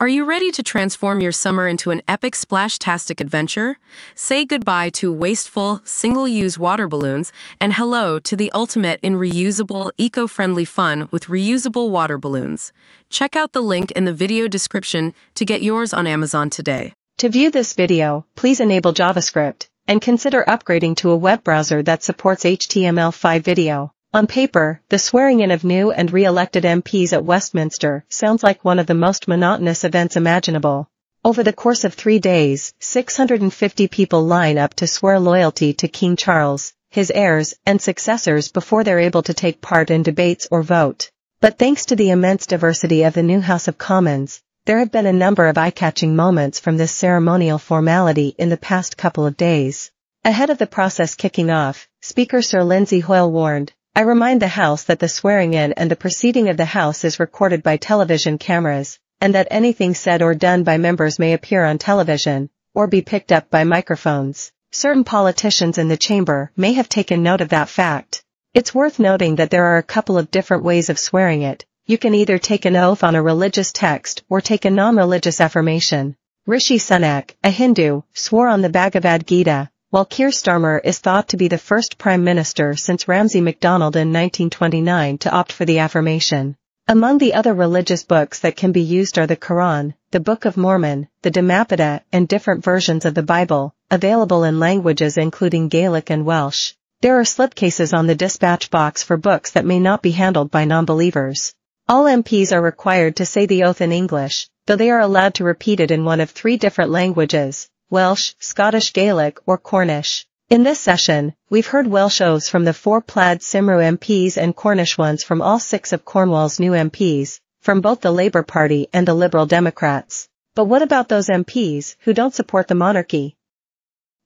Are you ready to transform your summer into an epic splash-tastic adventure? Say goodbye to wasteful, single-use water balloons and hello to the ultimate in reusable, eco-friendly fun with reusable water balloons. Check out the link in the video description to get yours on Amazon today. To view this video, please enable JavaScript and consider upgrading to a web browser that supports HTML5 video. On paper, the swearing-in of new and re-elected MPs at Westminster sounds like one of the most monotonous events imaginable. Over the course of 3 days, 650 people line up to swear loyalty to King Charles, his heirs, and successors before they're able to take part in debates or vote. But thanks to the immense diversity of the new House of Commons, there have been a number of eye-catching moments from this ceremonial formality in the past couple of days. Ahead of the process kicking off, Speaker Sir Lindsay Hoyle warned, "I remind the House that the swearing-in and the proceeding of the House is recorded by television cameras, and that anything said or done by members may appear on television, or be picked up by microphones." Certain politicians in the chamber may have taken note of that fact. It's worth noting that there are a couple of different ways of swearing it. You can either take an oath on a religious text or take a non-religious affirmation. Rishi Sunak, a Hindu, swore on the Bhagavad Gita, while Keir Starmer is thought to be the first Prime Minister since Ramsay MacDonald in 1929 to opt for the affirmation. Among the other religious books that can be used are the Quran, the Book of Mormon, the Dhammapada, and different versions of the Bible, available in languages including Gaelic and Welsh. There are slipcases on the dispatch box for books that may not be handled by non-believers. All MPs are required to say the oath in English, though they are allowed to repeat it in one of 3 different languages: Welsh, Scottish Gaelic, or Cornish. In this session, we've heard Welsh oaths from the 4 Plaid Cymru MPs and Cornish ones from all 6 of Cornwall's new MPs, from both the Labour Party and the Liberal Democrats. But what about those MPs who don't support the monarchy?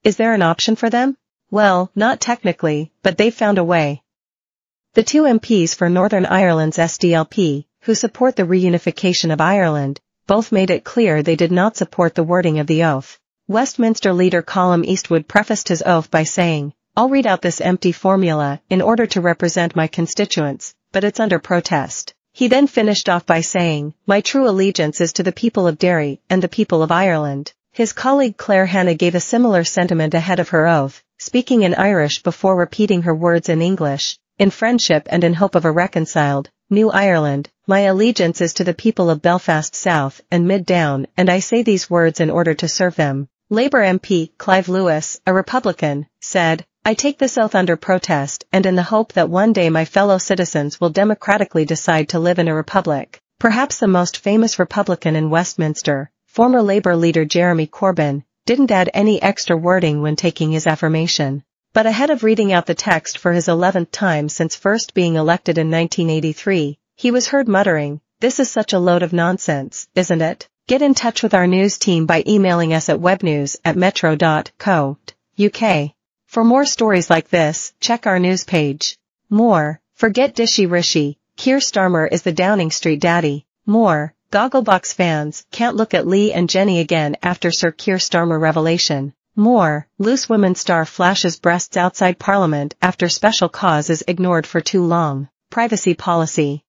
Is there an option for them? Well, not technically, but they've found a way. The 2 MPs for Northern Ireland's SDLP, who support the reunification of Ireland, both made it clear they did not support the wording of the oath. Westminster leader Colm Eastwood prefaced his oath by saying, "I'll read out this empty formula in order to represent my constituents, but it's under protest." He then finished off by saying, "My true allegiance is to the people of Derry and the people of Ireland." His colleague Claire Hanna gave a similar sentiment ahead of her oath, speaking in Irish before repeating her words in English. "In friendship and in hope of a reconciled, new Ireland, my allegiance is to the people of Belfast South and Mid Down, and I say these words in order to serve them." Labour MP Clive Lewis, a Republican, said, "I take this oath under protest and in the hope that one day my fellow citizens will democratically decide to live in a republic." Perhaps the most famous Republican in Westminster, former Labour leader Jeremy Corbyn, didn't add any extra wording when taking his affirmation. But ahead of reading out the text for his 11th time since first being elected in 1983, he was heard muttering, "This is such a load of nonsense, isn't it?" Get in touch with our news team by emailing us at webnews@metro.co.uk. For more stories like this, check our news page. More, forget Dishy Rishi, Keir Starmer is the Downing Street daddy. More, Gogglebox fans can't look at Lee and Jenny again after Sir Keir Starmer revelation. More, loose women star flashes breasts outside Parliament after special cause is ignored for too long. Privacy policy.